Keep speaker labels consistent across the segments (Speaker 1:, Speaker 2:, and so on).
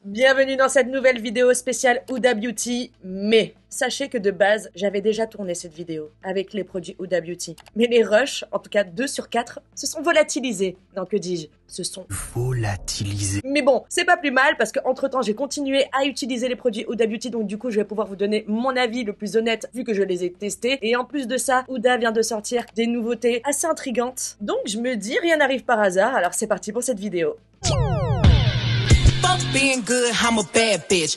Speaker 1: Bienvenue dans cette nouvelle vidéo spéciale Huda Beauty, mais sachez que de base, j'avais déjà tourné cette vidéo avec les produits Huda Beauty. Mais les rushs, en tout cas 2 sur 4, se sont volatilisés. Non, que dis-je, se sont
Speaker 2: volatilisés.
Speaker 1: Mais bon, c'est pas plus mal parce que entre temps j'ai continué à utiliser les produits Huda Beauty, donc du coup je vais pouvoir vous donner mon avis le plus honnête vu que je les ai testés. Et en plus de ça, Huda vient de sortir des nouveautés assez intrigantes. Donc je me dis rien n'arrive par hasard, alors c'est parti pour cette vidéo.
Speaker 2: Being good, I'm a bad bitch.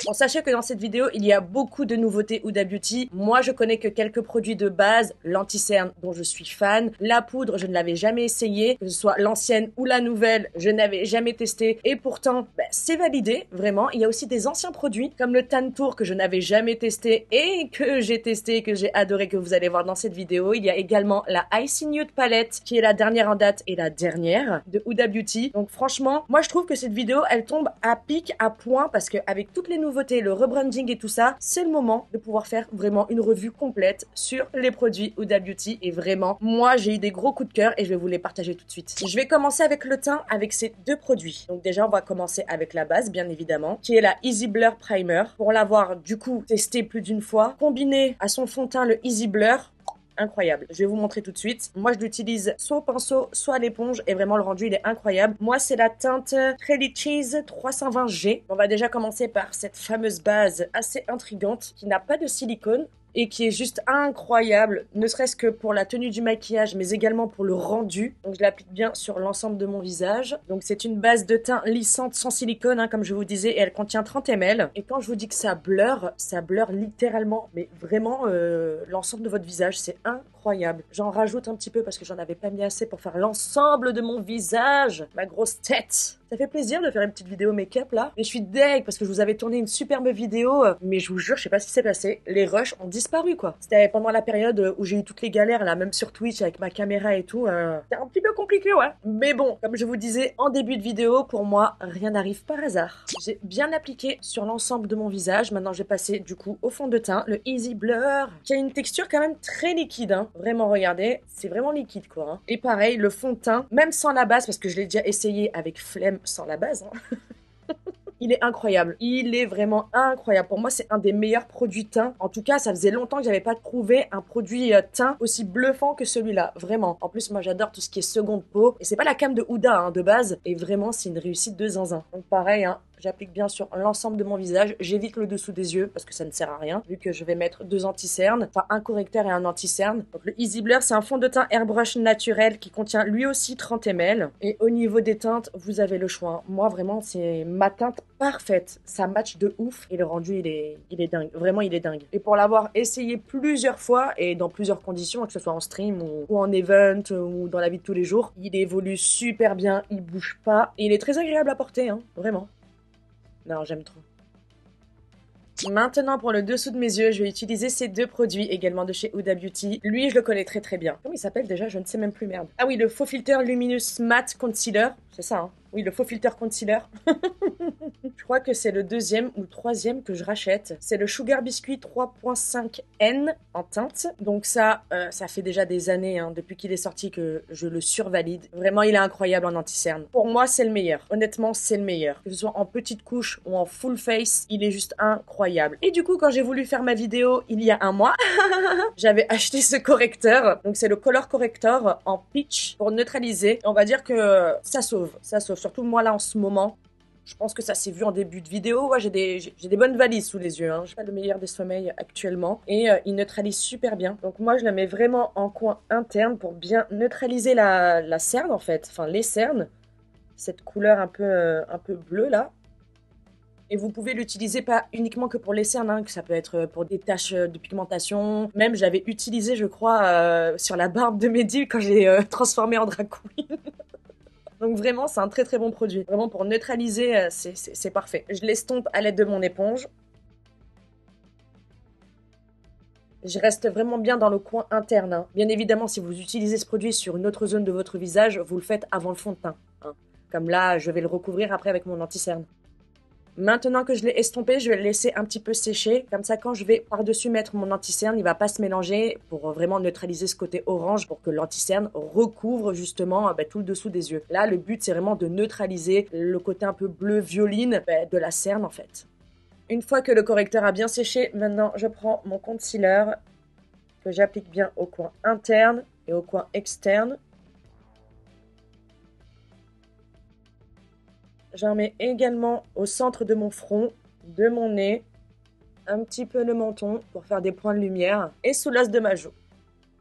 Speaker 1: Bon, sachez que dans cette vidéo, il y a beaucoup de nouveautés Huda Beauty. Moi, je connais que quelques produits de base. L'anti-cerne, dont je suis fan. La poudre, je ne l'avais jamais essayé. Que ce soit l'ancienne ou la nouvelle, je n'avais jamais testé. Et pourtant, c'est validé, vraiment. Il y a aussi des anciens produits, comme le Tan Tour, que je n'avais jamais testé et que j'ai testé, que j'ai adoré, que vous allez voir dans cette vidéo. Il y a également la Icy Nude Palette, qui est la dernière en date et la dernière de Huda Beauty. Donc franchement, moi, je trouve que cette vidéo, elle tombe à pic, à point, parce que avec toutes les nouveautés, le rebranding et tout ça, c'est le moment de pouvoir faire vraiment une revue complète sur les produits Huda Beauty. Et vraiment, moi, j'ai eu des gros coups de cœur et je vais vous les partager tout de suite. Je vais commencer avec le teint, avec ces deux produits. Donc déjà, on va commencer avec la base, bien évidemment, qui est la Easy Blur Primer. Pour l'avoir, du coup, testé plus d'une fois, combiné à son fond de teint, le Easy Blur, incroyable. Je vais vous montrer tout de suite. Moi, je l'utilise soit au pinceau, soit à l'éponge et vraiment le rendu, il est incroyable. Moi, c'est la teinte Pretty Cheese 320G. On va déjà commencer par cette fameuse base assez intrigante qui n'a pas de silicone et qui est juste incroyable, ne serait-ce que pour la tenue du maquillage, mais également pour le rendu. Donc je l'applique bien sur l'ensemble de mon visage. Donc c'est une base de teint lissante sans silicone, hein, comme je vous disais, et elle contient 30 ml. Et quand je vous dis que ça blur littéralement, mais vraiment l'ensemble de votre visage, c'est incroyable. J'en rajoute un petit peu parce que j'en avais pas mis assez pour faire l'ensemble de mon visage, ma grosse tête. Ça fait plaisir de faire une petite vidéo make-up là. Mais je suis deg parce que je vous avais tourné une superbe vidéo. Mais je vous jure, je sais pas ce qui s'est passé. Les rushs ont disparu quoi. C'était pendant la période où j'ai eu toutes les galères là, même sur Twitch avec ma caméra et tout. C'était un petit peu compliqué, ouais. Mais bon, comme je vous disais en début de vidéo, pour moi, rien n'arrive par hasard. J'ai bien appliqué sur l'ensemble de mon visage. Maintenant, j'ai passé du coup au fond de teint, le Easy Blur, qui a une texture quand même très liquide. Hein. Vraiment, regardez, c'est vraiment liquide quoi. Hein. Et pareil, le fond de teint, même sans la base, parce que je l'ai déjà essayé avec flemme sans la base. Hein. Il est incroyable. Il est vraiment incroyable. Pour moi, c'est un des meilleurs produits teint. En tout cas, ça faisait longtemps que j'avais pas trouvé un produit teint aussi bluffant que celui-là. Vraiment. En plus, moi, j'adore tout ce qui est seconde peau. Et c'est pas la cam de Huda, hein, de base. Et vraiment, c'est une réussite de zinzin. Donc pareil, hein. J'applique bien sur l'ensemble de mon visage. J'évite le dessous des yeux parce que ça ne sert à rien. Vu que je vais mettre 2 anti-cernes. Enfin, un correcteur et un anti-cerne. Donc le Easy Blur, c'est un fond de teint airbrush naturel qui contient lui aussi 30 ml. Et au niveau des teintes, vous avez le choix. Moi, vraiment, c'est ma teinte parfaite. Ça match de ouf. Et le rendu, il est dingue. Vraiment, il est dingue. Et pour l'avoir essayé plusieurs fois et dans plusieurs conditions, que ce soit en stream ou en event ou dans la vie de tous les jours, il évolue super bien. Il bouge pas. Et il est très agréable à porter, hein. Vraiment. Non, j'aime trop. Maintenant, pour le dessous de mes yeux, je vais utiliser ces deux produits, également de chez Huda Beauty. Lui, je le connais très très bien. Comment il s'appelle déjà? Je ne sais même plus, merde. Ah oui, le Faux Filter Luminous Matte Concealer. C'est ça, hein? Oui, le Faux Filter Concealer. Je crois que c'est le 2e ou 3e que je rachète. C'est le Sugar Biscuit 3.5N en teinte. Donc ça fait déjà des années, hein, depuis qu'il est sorti, que je le survalide. Vraiment, il est incroyable en anti-cerne. Pour moi, c'est le meilleur. Honnêtement, c'est le meilleur. Que ce soit en petite couche ou en full face, il est juste incroyable. Et du coup, quand j'ai voulu faire ma vidéo il y a un mois, j'avais acheté ce correcteur. Donc c'est le Color Corrector en peach pour neutraliser. On va dire que ça sauve. Ça sauve. Surtout moi là en ce moment. Je pense que ça s'est vu en début de vidéo. Ouais, j'ai des bonnes valises sous les yeux. Hein. J'ai pas le meilleur des sommeils actuellement. Et il neutralise super bien. Donc moi, je la mets vraiment en coin interne pour bien neutraliser la cerne en fait. Enfin, les cernes. Cette couleur un peu bleue là. Et vous pouvez l'utiliser pas uniquement que pour les cernes, hein, que ça peut être pour des taches de pigmentation. Même, j'avais utilisé, je crois, sur la barbe de Mehdi quand j'ai transformé en drag queen. Donc vraiment, c'est un très très bon produit. Vraiment, pour neutraliser, c'est parfait. Je l'estompe à l'aide de mon éponge. Je reste vraiment bien dans le coin interne. Hein. Bien évidemment, si vous utilisez ce produit sur une autre zone de votre visage, vous le faites avant le fond de teint. Hein. Comme là, je vais le recouvrir après avec mon anti-cerne. Maintenant que je l'ai estompé, je vais le laisser un petit peu sécher. Comme ça, quand je vais par-dessus mettre mon anti-cerne, il va pas se mélanger pour vraiment neutraliser ce côté orange pour que l'anti-cerne recouvre justement tout le dessous des yeux. Là, le but, c'est vraiment de neutraliser le côté un peu bleu violine de la cerne en fait. Une fois que le correcteur a bien séché, maintenant, je prends mon concealer que j'applique bien au coin interne et au coin externe. J'en mets également au centre de mon front, de mon nez, un petit peu le menton pour faire des points de lumière et sous l'os de ma joue.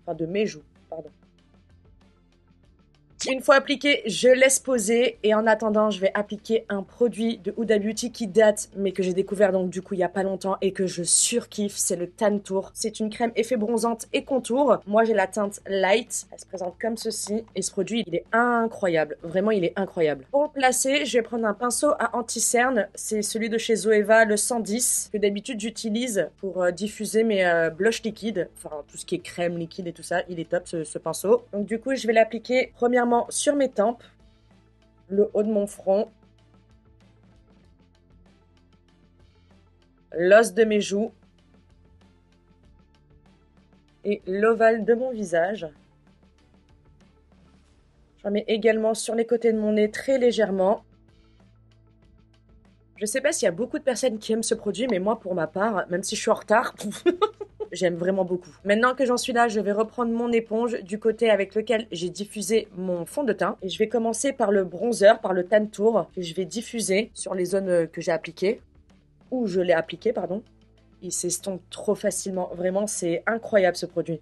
Speaker 1: Enfin, de mes joues, pardon. Une fois appliqué, je laisse poser et en attendant, je vais appliquer un produit de Huda Beauty qui date, mais que j'ai découvert donc du coup il y a pas longtemps et que je surkiffe, c'est le Tan Tour. C'est une crème effet bronzante et contour. Moi j'ai la teinte Light, elle se présente comme ceci et ce produit il est incroyable, vraiment il est incroyable. Pour le placer, je vais prendre un pinceau à anti-cerne, c'est celui de chez Zoeva, le 110, que d'habitude j'utilise pour diffuser mes blushs liquides, enfin tout ce qui est crème liquide et tout ça, il est top ce pinceau. Donc du coup je vais l'appliquer premièrement sur mes tempes, le haut de mon front, l'os de mes joues et l'ovale de mon visage. J'en mets également sur les côtés de mon nez très légèrement. Je sais pas s'il y a beaucoup de personnes qui aiment ce produit, mais moi pour ma part, même si je suis en retard, j'aime vraiment beaucoup. Maintenant que j'en suis là, je vais reprendre mon éponge du côté avec lequel j'ai diffusé mon fond de teint. Et je vais commencer par le bronzer, par le Tan Tour, que je vais diffuser sur les zones que j'ai appliquées. Ou je l'ai appliqué, pardon. Il s'estompe trop facilement. Vraiment, c'est incroyable ce produit.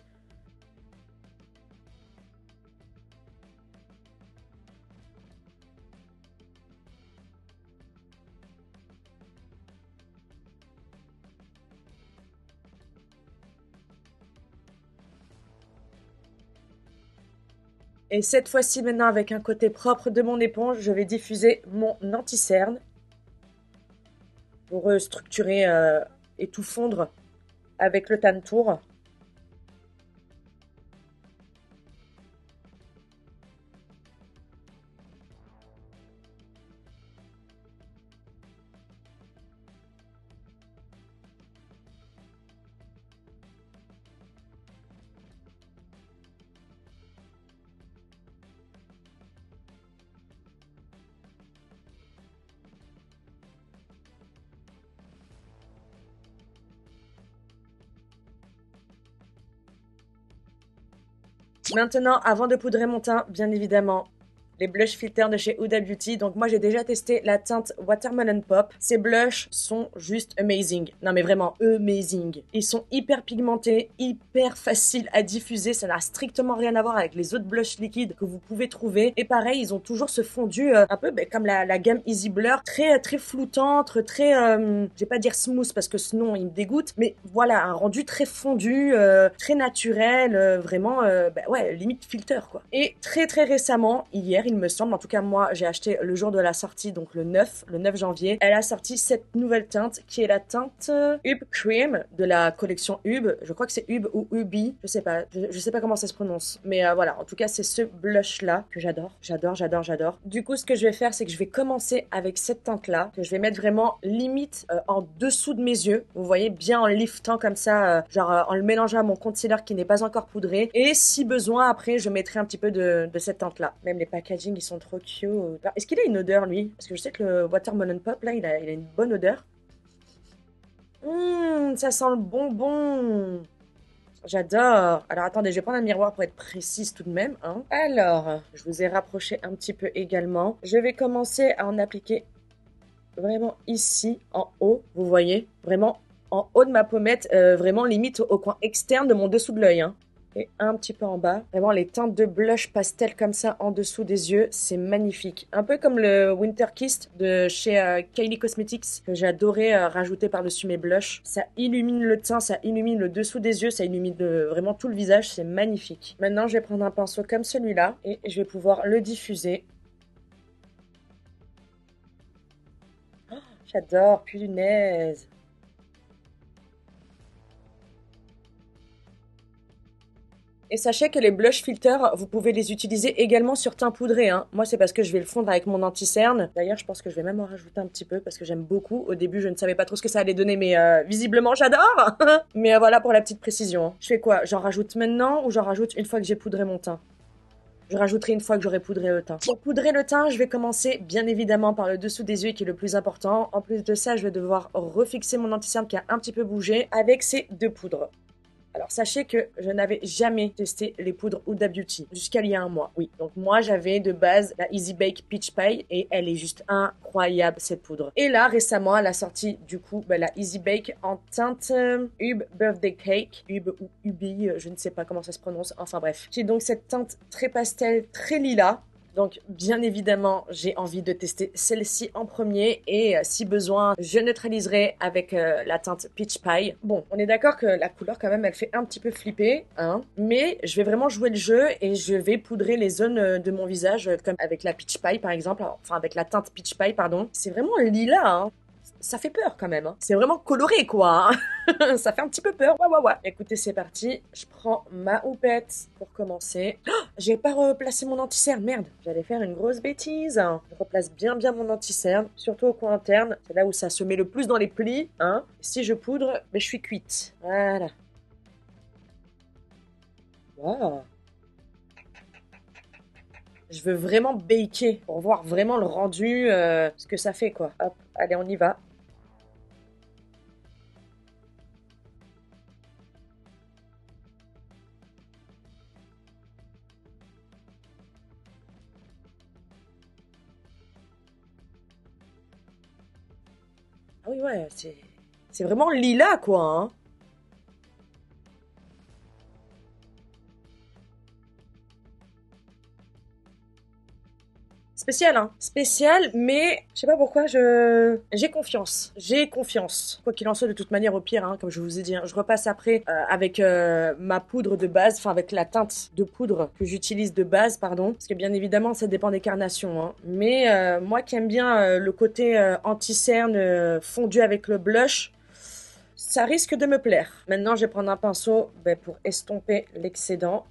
Speaker 1: Et cette fois-ci, maintenant, avec un côté propre de mon éponge, je vais diffuser mon anti-cerne pour structurer et tout fondre avec le Tan Tour. Maintenant, avant de poudrer mon teint, bien évidemment, les blush filters de chez Huda Beauty. Donc moi, j'ai déjà testé la teinte Watermelon Pop. Ces blushs sont juste amazing. Non mais vraiment amazing. Ils sont hyper pigmentés, hyper faciles à diffuser. Ça n'a strictement rien à voir avec les autres blushs liquides que vous pouvez trouver. Et pareil, ils ont toujours ce fondu un peu comme la gamme Easy Blur, très floutante, très, je vais pas dire smooth parce que sinon il me dégoûte. Mais voilà, un rendu très fondu, très naturel, vraiment, ouais, limite filter quoi. Et très récemment, hier, il me semble, en tout cas moi j'ai acheté le jour de la sortie, donc le 9 janvier, elle a sorti cette nouvelle teinte qui est la teinte Hub Cream de la collection Hub, je crois que c'est Hub ou Ubi, je sais pas comment ça se prononce, mais voilà, en tout cas c'est ce blush là que j'adore. Du coup ce que je vais faire c'est que je vais commencer avec cette teinte là, que je vais mettre vraiment limite en dessous de mes yeux, vous voyez, bien en liftant comme ça, en le mélangeant à mon concealer qui n'est pas encore poudré, et si besoin après je mettrai un petit peu de cette teinte là. Même les packages ils sont trop cute. Est-ce qu'il a une odeur, lui? Parce que je sais que le Watermelon Pop, là, il a une bonne odeur. Ça sent le bonbon. J'adore. Alors, attendez, je vais prendre un miroir pour être précise tout de même. Hein. Alors, je vous ai rapproché un petit peu également. Je vais commencer à en appliquer vraiment ici, en haut. Vous voyez? Vraiment en haut de ma pommette. Vraiment limite au coin externe de mon dessous de l'œil. Hein. Et un petit peu en bas. Vraiment, les teintes de blush pastel comme ça en dessous des yeux, c'est magnifique. Un peu comme le Winter Kiss de chez Kylie Cosmetics, que j'ai adoré rajouter par-dessus mes blushs. Ça illumine le teint, ça illumine le dessous des yeux, ça illumine vraiment tout le visage, c'est magnifique. Maintenant, je vais prendre un pinceau comme celui-là et je vais pouvoir le diffuser. Oh, j'adore, punaise. « 」 « 」 « 」 « 」 « 」 « 」 « 」 « 」 « 」 « 」 « 」 « 」 « 」 « 」 « 」 « 」 « 」 « 」 « 」 « 」 « 」 « 」 « 」 « 」 « 」 « 」 « 」 « 」 « 」 « 」 « Et sachez que les blush filters, vous pouvez les utiliser également sur teint poudré, hein. Moi, c'est parce que je vais le fondre avec mon anti-cerne. D'ailleurs, je pense que je vais même en rajouter un petit peu parce que j'aime beaucoup. Au début, je ne savais pas trop ce que ça allait donner, mais visiblement, j'adore. Mais voilà pour la petite précision, hein. Je fais quoi? J'en rajoute maintenant ou j'en rajoute une fois que j'ai poudré mon teint? Je rajouterai une fois que j'aurai poudré le teint. Pour poudrer le teint, je vais commencer bien évidemment par le dessous des yeux qui est le plus important. En plus de ça, je vais devoir refixer mon anti-cerne qui a un petit peu bougé avec ces deux poudres. Alors sachez que je n'avais jamais testé les poudres Huda Beauty jusqu'à il y a un mois. Oui, donc moi j'avais de base la Easy Bake Peach Pie et elle est juste incroyable cette poudre. Et là récemment elle a sorti du coup la Easy Bake en teinte Ube Birthday Cake, Ube ou Ubi, je ne sais pas comment ça se prononce, enfin bref. J'ai donc cette teinte très pastel, très lilas. Donc, bien évidemment, j'ai envie de tester celle-ci en premier et si besoin, je neutraliserai avec la teinte Peach Pie. Bon, on est d'accord que la couleur quand même, elle fait un petit peu flipper, hein, mais je vais vraiment jouer le jeu et je vais poudrer les zones de mon visage comme avec la Peach Pie par exemple, enfin avec la teinte Peach Pie, pardon. C'est vraiment lilas, hein. Ça fait peur quand même, hein. C'est vraiment coloré quoi, hein. Ça fait un petit peu peur, ouais. Écoutez, c'est parti, je prends ma houppette pour commencer. Oh, j'ai pas replacé mon anti-cerne, merde, j'allais faire une grosse bêtise. Je replace bien mon anti-cerne, surtout au coin interne, c'est là où ça se met le plus dans les plis, hein. Si je poudre, je suis cuite, voilà. Wow. Je veux vraiment baker pour voir vraiment le rendu, ce que ça fait quoi. Hop, allez, on y va. Ah oui, ouais, c'est vraiment lilas, quoi, hein. Spécial, hein. Spécial, mais je sais pas pourquoi j'ai confiance. J'ai confiance. Quoi qu'il en soit, de toute manière, au pire, hein, comme je vous ai dit, hein, je repasse après avec ma poudre de base, enfin avec la teinte de poudre que j'utilise de base, pardon. Parce que bien évidemment, ça dépend des carnations, hein. Mais moi qui aime bien le côté anti-cerne fondu avec le blush, ça risque de me plaire. Maintenant, je vais prendre un pinceau pour estomper l'excédent.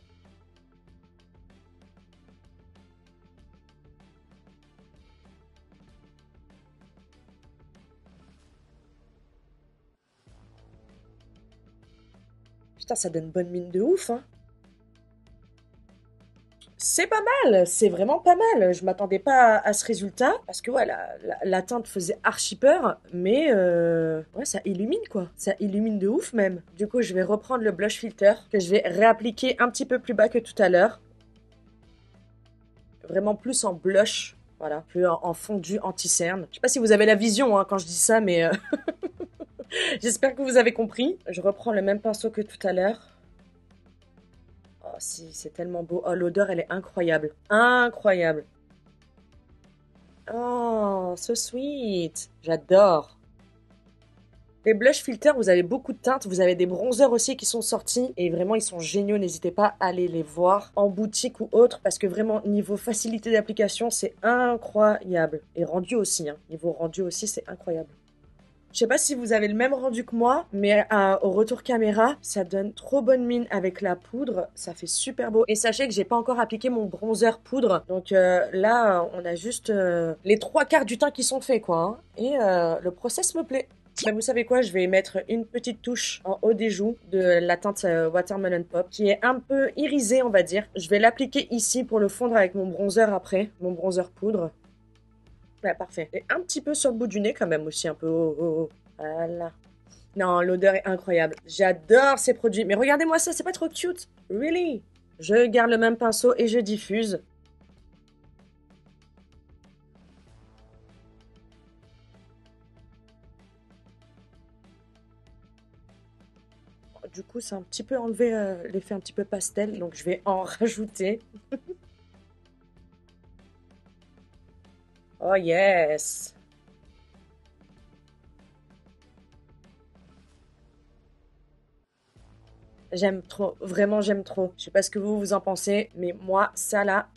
Speaker 1: Putain, ça donne bonne mine de ouf, hein. C'est pas mal, c'est vraiment pas mal. Je m'attendais pas à ce résultat parce que ouais, la teinte faisait archi peur, mais ouais, ça illumine quoi. Ça illumine de ouf même. Du coup, je vais reprendre le blush filter que je vais réappliquer un petit peu plus bas que tout à l'heure. Vraiment plus en blush, voilà, plus en fondu anti-cerne. Je sais pas si vous avez la vision hein, quand je dis ça, mais j'espère que vous avez compris. Je reprends le même pinceau que tout à l'heure. Oh si, c'est tellement beau. Oh, l'odeur, elle est incroyable. Incroyable. Oh, so sweet. J'adore. Les blush filters, vous avez beaucoup de teintes. Vous avez des bronzers aussi qui sont sortis. Et vraiment, ils sont géniaux. N'hésitez pas à aller les voir en boutique ou autre. Parce que vraiment, niveau facilité d'application, c'est incroyable. Et rendu aussi. Hein. Niveau rendu aussi, c'est incroyable. Je sais pas si vous avez le même rendu que moi, mais au retour caméra, ça donne trop bonne mine avec la poudre. Ça fait super beau. Et sachez que j'ai pas encore appliqué mon bronzer poudre. Donc là, on a juste les 3/4 du teint qui sont faits, quoi. Hein. Et le process me plaît. Mais vous savez quoi, je vais mettre une petite touche en haut des joues de la teinte Watermelon Pop, qui est un peu irisée, on va dire. Je vais l'appliquer ici pour le fondre avec mon bronzer après, mon bronzer poudre. Ouais, parfait. Et un petit peu sur le bout du nez quand même aussi, un peu. Oh. Voilà. Non, l'odeur est incroyable. J'adore ces produits. Mais regardez-moi ça, c'est pas trop cute? Really? Je garde le même pinceau et je diffuse. Du coup, c'est un petit peu enlevé l'effet un petit peu pastel, donc je vais en rajouter. Oh yes! J'aime trop, vraiment j'aime trop. Je sais pas ce que vous en pensez, mais moi, ça là,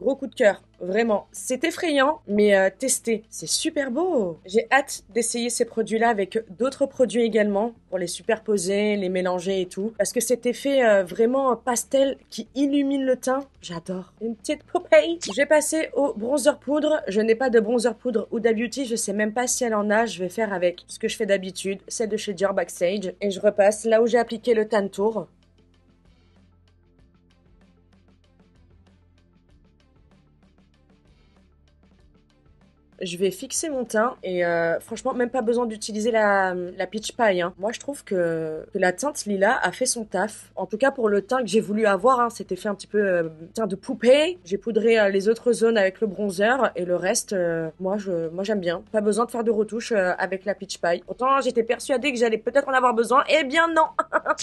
Speaker 1: Gros coup de cœur, vraiment. C'est effrayant, mais testez. C'est super beau. J'ai hâte d'essayer ces produits-là avec d'autres produits également, pour les superposer, les mélanger et tout. Parce que cet effet vraiment pastel qui illumine le teint, j'adore. Une petite poupée. Je vais passer au bronzer poudre. Je n'ai pas de bronzer poudre Huda Beauty, je sais même pas si elle en a. Je vais faire avec ce que je fais d'habitude, celle de chez Dior Backstage. Et je repasse là où j'ai appliqué le Tan Tour. Je vais fixer mon teint et franchement, même pas besoin d'utiliser la peach pie. Hein. Moi, je trouve que la teinte lilas a fait son taf. En tout cas, pour le teint que j'ai voulu avoir, hein, c'était fait un petit peu teint de poupée. J'ai poudré les autres zones avec le bronzer et le reste, moi j'aime bien. Pas besoin de faire de retouches avec la peach pie. Autant j'étais persuadée que j'allais peut-être en avoir besoin. Eh bien non.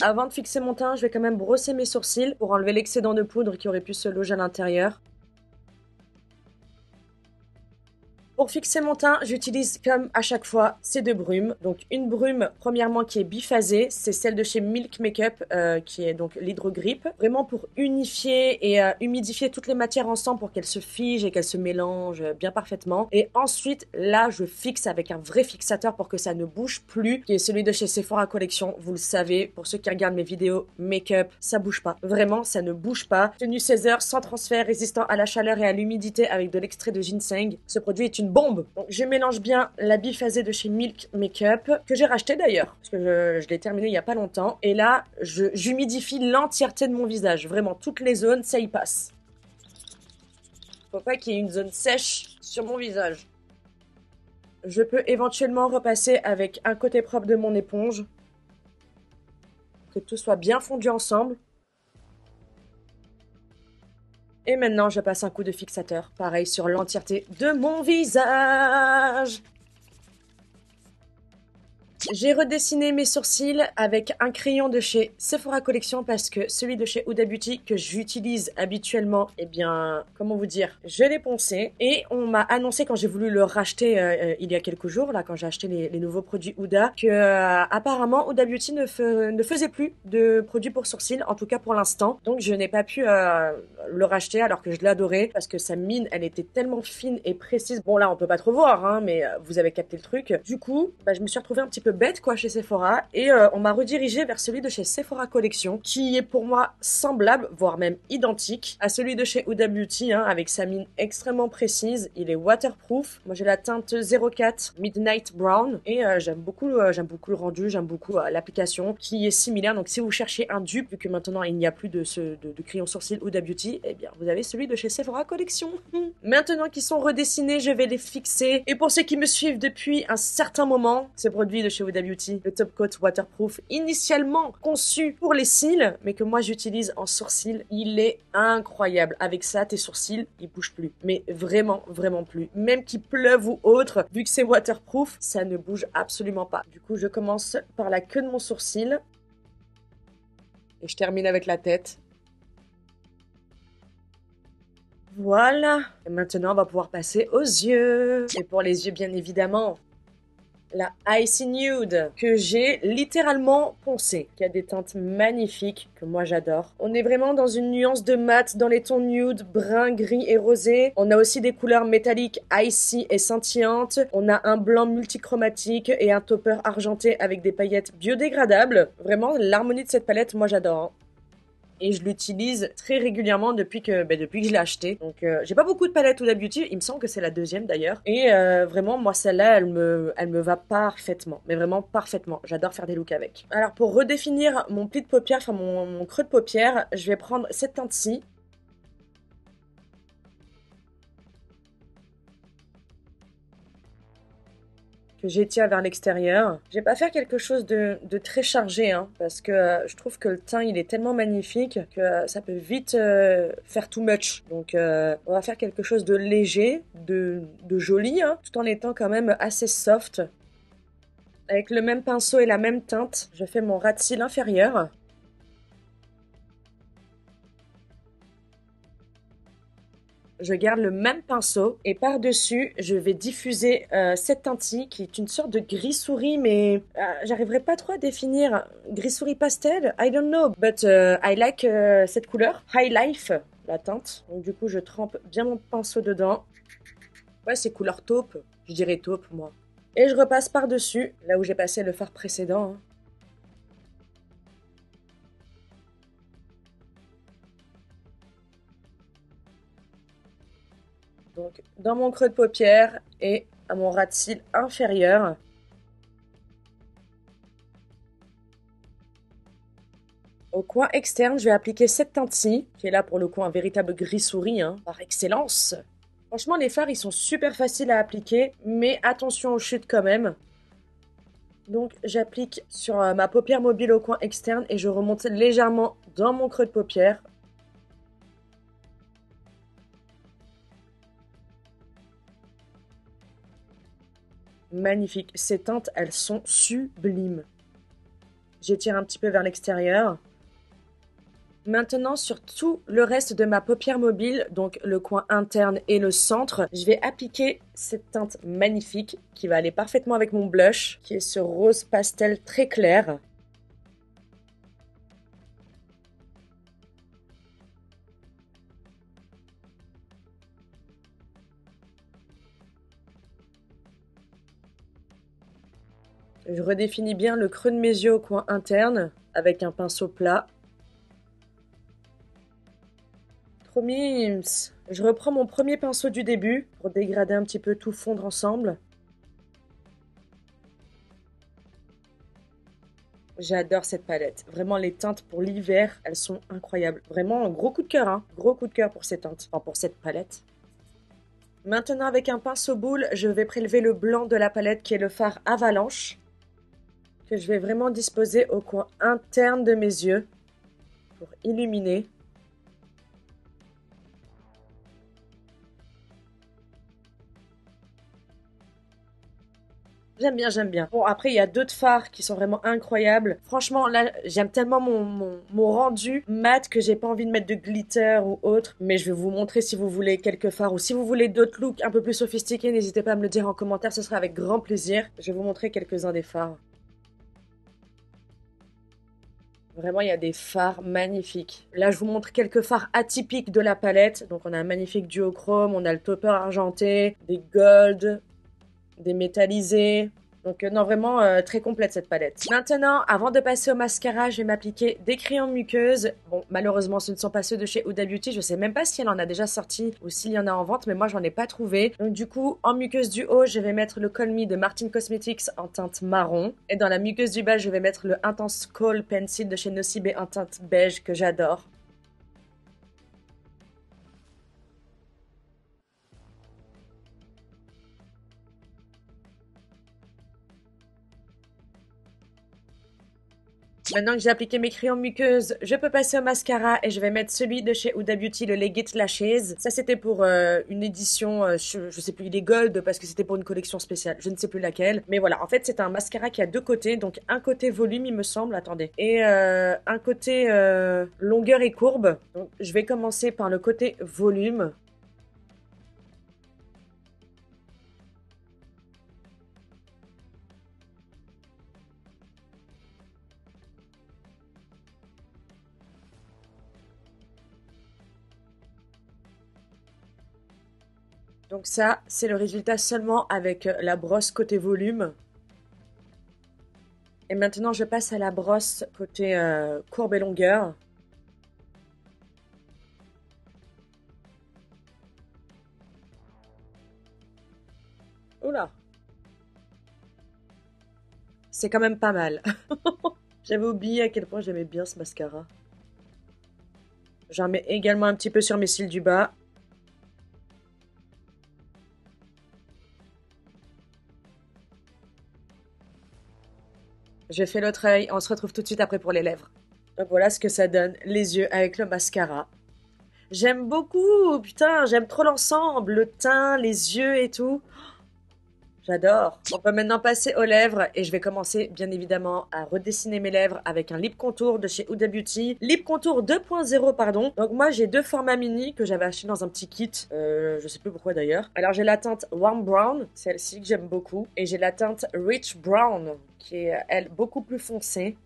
Speaker 1: Avant de fixer mon teint, je vais quand même brosser mes sourcils pour enlever l'excédent de poudre qui aurait pu se loger à l'intérieur. Pour fixer mon teint, j'utilise comme à chaque fois ces deux brumes. Donc une brume premièrement qui est biphasée, c'est celle de chez Milk Makeup qui est donc l'hydrogrip. Vraiment pour unifier et humidifier toutes les matières ensemble pour qu'elles se figent et qu'elles se mélangent bien parfaitement. Et ensuite là je fixe avec un vrai fixateur pour que ça ne bouge plus, qui est celui de chez Sephora Collection. Vous le savez, pour ceux qui regardent mes vidéos make-up, ça bouge pas. Vraiment, ça ne bouge pas. Tenu 16 heures, sans transfert, résistant à la chaleur et à l'humidité avec de l'extrait de ginseng. Ce produit est une bombe. Donc, je mélange bien la biphasée de chez Milk Makeup, que j'ai racheté d'ailleurs, parce que je l'ai terminé il y a pas longtemps. Et là, j'humidifie l'entièreté de mon visage. Vraiment, toutes les zones, ça y passe. Faut pas qu'il y ait une zone sèche sur mon visage. Je peux éventuellement repasser avec un côté propre de mon éponge. Que tout soit bien fondu ensemble. Et maintenant, je passe un coup de fixateur. Pareil sur l'entièreté de mon visage. J'ai redessiné mes sourcils avec un crayon de chez Sephora Collection parce que celui de chez Huda Beauty que j'utilise habituellement, eh bien, comment vous dire, je l'ai poncé et on m'a annoncé quand j'ai voulu le racheter il y a quelques jours, là, quand j'ai acheté les nouveaux produits Huda, que apparemment Huda Beauty ne faisait plus de produits pour sourcils, en tout cas pour l'instant. Donc je n'ai pas pu le racheter alors que je l'adorais parce que sa mine, elle était tellement fine et précise. Bon là, on peut pas trop voir, hein, mais vous avez capté le truc. Du coup, je me suis retrouvée un petit peu bête quoi chez Sephora et on m'a redirigé vers celui de chez Sephora Collection qui est pour moi semblable, voire même identique à celui de chez Huda Beauty hein, avec sa mine extrêmement précise. Il est waterproof. Moi j'ai la teinte 04 Midnight Brown et j'aime beaucoup le rendu, j'aime beaucoup l'application qui est similaire. Donc si vous cherchez un dupe, vu que maintenant il n'y a plus de crayon sourcil Huda Beauty, eh bien vous avez celui de chez Sephora Collection. Maintenant qu'ils sont redessinés, je vais les fixer. Et pour ceux qui me suivent depuis un certain moment, ce produit de chez Huda Beauty, le Top Coat Waterproof, initialement conçu pour les cils, mais que moi j'utilise en sourcils, il est incroyable. Avec ça, tes sourcils, ils bougent plus. Mais vraiment, vraiment plus. Même qu'il pleuve ou autre, vu que c'est waterproof, ça ne bouge absolument pas. Du coup, je commence par la queue de mon sourcil. Et je termine avec la tête. Voilà. Et maintenant, on va pouvoir passer aux yeux. Et pour les yeux, bien évidemment, la Icy Nude que j'ai littéralement poncée, qui a des teintes magnifiques que moi j'adore. On est vraiment dans une nuance de mat dans les tons nude, brun, gris et rosé. On a aussi des couleurs métalliques icy et scintillantes. On a un blanc multichromatique et un topper argenté avec des paillettes biodégradables. Vraiment, l'harmonie de cette palette, moi j'adore. Hein. Et je l'utilise très régulièrement depuis que je l'ai acheté. Donc j'ai pas beaucoup de palettes Huda Beauty, il me semble que c'est la deuxième d'ailleurs. Et vraiment moi celle-là elle me va parfaitement, mais vraiment parfaitement. J'adore faire des looks avec. Alors pour redéfinir mon pli de paupière, enfin mon creux de paupière, je vais prendre cette teinte-ci. Que j'étire vers l'extérieur. Je vais pas faire quelque chose de très chargé, hein, parce que je trouve que le teint il est tellement magnifique que ça peut vite faire too much. Donc on va faire quelque chose de léger, de joli, hein, tout en étant quand même assez soft. Avec le même pinceau et la même teinte, je fais mon ras de cils inférieur. Je garde le même pinceau et par-dessus, je vais diffuser cette teinte-ci qui est une sorte de gris souris, mais j'arriverai pas trop à définir. Gris souris pastel? I don't know, but I like cette couleur. High Life. la teinte. Donc du coup, je trempe bien mon pinceau dedans. Ouais, c'est couleur taupe. Je dirais taupe, moi. Et je repasse par-dessus, là où j'ai passé le fard précédent. Hein. Donc, dans mon creux de paupière et à mon ras de cils inférieur. Au coin externe, je vais appliquer cette teinte-ci, qui est là pour le coup un véritable gris souris, hein, par excellence. Franchement, les fards, ils sont super faciles à appliquer, mais attention aux chutes quand même. Donc, j'applique sur ma paupière mobile au coin externe et je remonte légèrement dans mon creux de paupière. Magnifique. Ces teintes, elles sont sublimes. J'étire un petit peu vers l'extérieur. Maintenant, sur tout le reste de ma paupière mobile, donc le coin interne et le centre, je vais appliquer cette teinte magnifique qui va aller parfaitement avec mon blush, qui est ce rose pastel très clair. Je redéfinis bien le creux de mes yeux au coin interne avec un pinceau plat. Trop mimes! Je reprends mon premier pinceau du début pour dégrader un petit peu tout, fondre ensemble. J'adore cette palette. Vraiment, les teintes pour l'hiver, elles sont incroyables. Vraiment, un gros coup de cœur, hein. Gros coup de cœur pour ces teintes. Enfin, pour cette palette. Maintenant, avec un pinceau boule, je vais prélever le blanc de la palette qui est le fard Avalanche, que je vais vraiment disposer au coin interne de mes yeux pour illuminer. J'aime bien, j'aime bien. Bon, après, il y a d'autres fards qui sont vraiment incroyables. Franchement, là, j'aime tellement mon rendu mat que j'ai pas envie de mettre de glitter ou autre. Mais je vais vous montrer si vous voulez quelques fards ou si vous voulez d'autres looks un peu plus sophistiqués, n'hésitez pas à me le dire en commentaire, ce sera avec grand plaisir. Je vais vous montrer quelques-uns des fards. Vraiment, il y a des fards magnifiques. Là, je vous montre quelques fards atypiques de la palette. Donc, on a un magnifique duochrome, on a le topper argenté, des gold, des métallisés. Donc non, vraiment très complète cette palette. Maintenant, avant de passer au mascara, je vais m'appliquer des crayons muqueuses. Bon, malheureusement, ce ne sont pas ceux de chez Huda Beauty. Je sais même pas si elle en a déjà sorti ou s'il y en a en vente, mais moi, j'en ai pas trouvé. Donc du coup, en muqueuse du haut, je vais mettre le Call Me de Martin Cosmetics en teinte marron. Et dans la muqueuse du bas, je vais mettre le Intense Kohl Pencil de chez Nocibé en teinte beige que j'adore. Maintenant que j'ai appliqué mes crayons muqueuses, je peux passer au mascara et je vais mettre celui de chez Huda Beauty, le Legit Lashes. Ça, c'était pour une édition, je sais plus, il est gold parce que c'était pour une collection spéciale. Je ne sais plus laquelle. Mais voilà, en fait, c'est un mascara qui a deux côtés. Donc, un côté volume, il me semble, attendez. Et un côté longueur et courbe. Donc, je vais commencer par le côté volume. Donc ça, c'est le résultat seulement avec la brosse côté volume. Et maintenant, je passe à la brosse côté courbe et longueur. Oula! C'est quand même pas mal. J'avais oublié à quel point j'aimais bien ce mascara. J'en mets également un petit peu sur mes cils du bas. Je fais l'autre œil, on se retrouve tout de suite après pour les lèvres. Donc voilà ce que ça donne, les yeux avec le mascara. J'aime beaucoup, putain, j'aime trop l'ensemble, le teint, les yeux et tout. J'adore. On peut maintenant passer aux lèvres et je vais commencer bien évidemment à redessiner mes lèvres avec un lip contour de chez Huda Beauty. Lip contour 2.0 pardon. Donc moi j'ai deux formats mini que j'avais acheté dans un petit kit. Je sais plus pourquoi d'ailleurs. Alors j'ai la teinte Warm Brown, celle-ci que j'aime beaucoup. Et j'ai la teinte Rich Brown qui est elle beaucoup plus foncée.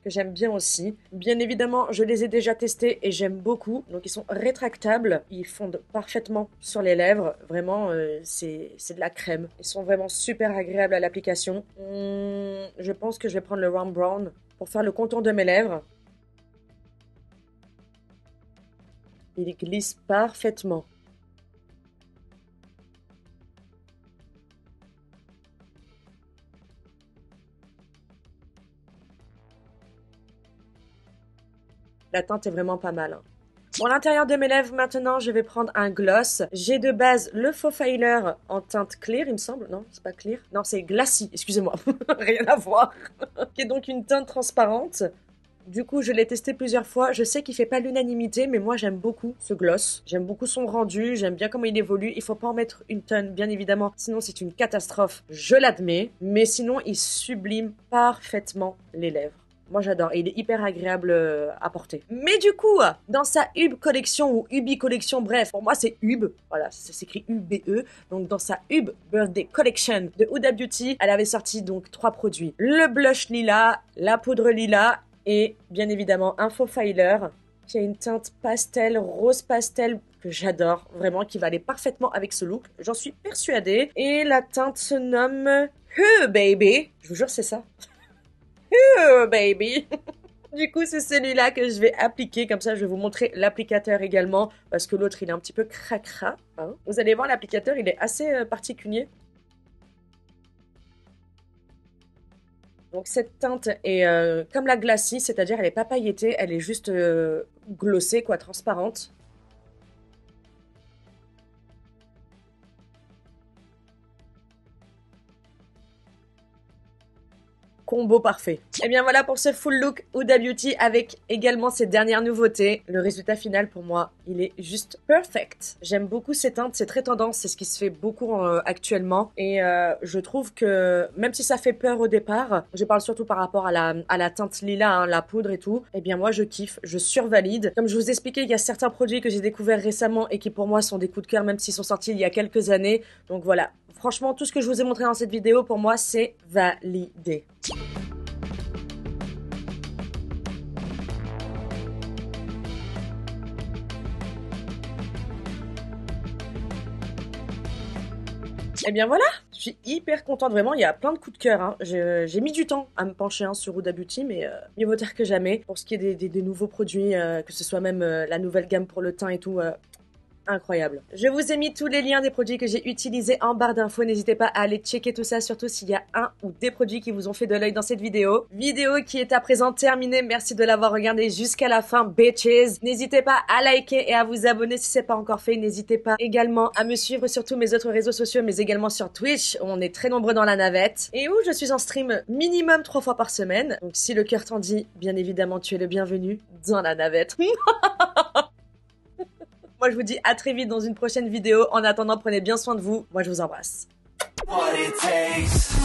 Speaker 1: que j'aime bien aussi. Bien évidemment, je les ai déjà testés et j'aime beaucoup. Donc ils sont rétractables, ils fondent parfaitement sur les lèvres. Vraiment, c'est de la crème. Ils sont vraiment super agréables à l'application. Je pense que je vais prendre le Rum Brown pour faire le contour de mes lèvres. Il glisse parfaitement. La teinte est vraiment pas mal. Pour l'intérieur de mes lèvres, maintenant, je vais prendre un gloss. J'ai de base le faux filer en teinte clear, il me semble. Non, c'est pas clear. Non, c'est glacis, excusez-moi. Rien à voir. Qui est donc une teinte transparente. Du coup, je l'ai testé plusieurs fois. Je sais qu'il fait pas l'unanimité, mais moi, j'aime beaucoup ce gloss. J'aime beaucoup son rendu. J'aime bien comment il évolue. Il faut pas en mettre une tonne, bien évidemment. Sinon, c'est une catastrophe. Je l'admets. Mais sinon, il sublime parfaitement les lèvres. Moi, j'adore. Et il est hyper agréable à porter. Mais du coup, dans sa Ube Collection ou Ubi Collection, bref, pour moi, c'est Ube. Voilà, ça s'écrit U-B-E. Donc, dans sa Ube Birthday Collection de Huda Beauty, elle avait sorti donc 3 produits. Le blush lila, la poudre lila et bien évidemment un faux filer qui a une teinte pastel, rose pastel que j'adore, vraiment, qui va aller parfaitement avec ce look. J'en suis persuadée. Et la teinte se nomme Baby. Je vous jure, c'est ça. Baby. Du coup, c'est celui-là que je vais appliquer. Comme ça, je vais vous montrer l'applicateur également. Parce que l'autre, il est un petit peu cracra. Hein. Vous allez voir, l'applicateur, il est assez particulier. Donc, cette teinte est comme la glacis. C'est-à-dire, elle n'est pas pailletée. Elle est juste glossée, quoi, transparente. Combo parfait. Et bien voilà pour ce full look Huda Beauty avec également ces dernières nouveautés. Le résultat final pour moi, il est juste perfect. J'aime beaucoup ces teintes, c'est très tendance, c'est ce qui se fait beaucoup actuellement. Et je trouve que même si ça fait peur au départ, je parle surtout par rapport à la teinte lila, hein, la poudre et tout, et bien moi je kiffe, je survalide. Comme je vous expliquais, il y a certains produits que j'ai découverts récemment et qui pour moi sont des coups de cœur même s'ils sont sortis il y a quelques années. Donc voilà, franchement tout ce que je vous ai montré dans cette vidéo pour moi c'est validé. Et bien voilà, je suis hyper contente, vraiment, il y a plein de coups de cœur. Hein. J'ai mis du temps à me pencher sur Huda Beauty, mais mieux vaut tard que jamais. Pour ce qui est des nouveaux produits, que ce soit même la nouvelle gamme pour le teint et tout, incroyable. Je vous ai mis tous les liens des produits que j'ai utilisés en barre d'infos. N'hésitez pas à aller checker tout ça, surtout s'il y a un ou des produits qui vous ont fait de l'œil dans cette vidéo. Vidéo qui est à présent terminée. Merci de l'avoir regardée jusqu'à la fin, bitches. N'hésitez pas à liker et à vous abonner si c'est pas encore fait. N'hésitez pas également à me suivre sur tous mes autres réseaux sociaux, mais également sur Twitch, où on est très nombreux dans la navette, et où je suis en stream minimum 3 fois par semaine. Donc si le cœur t'en dit, bien évidemment, tu es le bienvenu dans la navette. Moi, je vous dis à très vite dans une prochaine vidéo. En attendant, prenez bien soin de vous. Moi, je vous embrasse. What it takes.